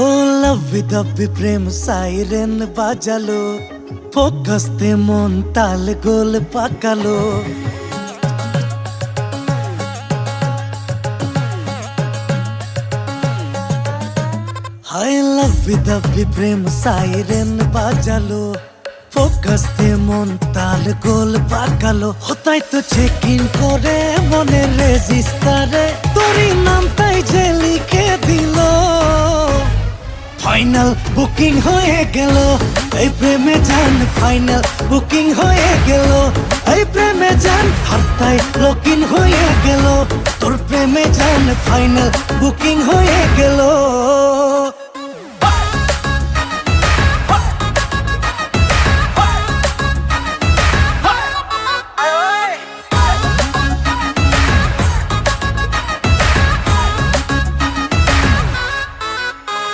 ও লাভি দাভি প্রেম সাইরেন বাজালো, ফোকাসতে মন তাল গোল পাকালো। হায় লাভি দাভি প্রেম সাইরেন বাজালো, ফোকাসতে মন তাল গোল পাকালো। হতাই তো চেক ইন করে মনের রেজিস্টারে তোরই নাম তাই যে লিখে দিল। ফাইনাল বুকিং হয়ে গেল এই প্রেমে জান, ফাইনাল বুকিং হয়ে গেল এই প্রেমে জান। হাতটাই লক ইন হয়ে গেল তোর প্রেমে জান, ফাইনাল বুকিং হয়ে গেল।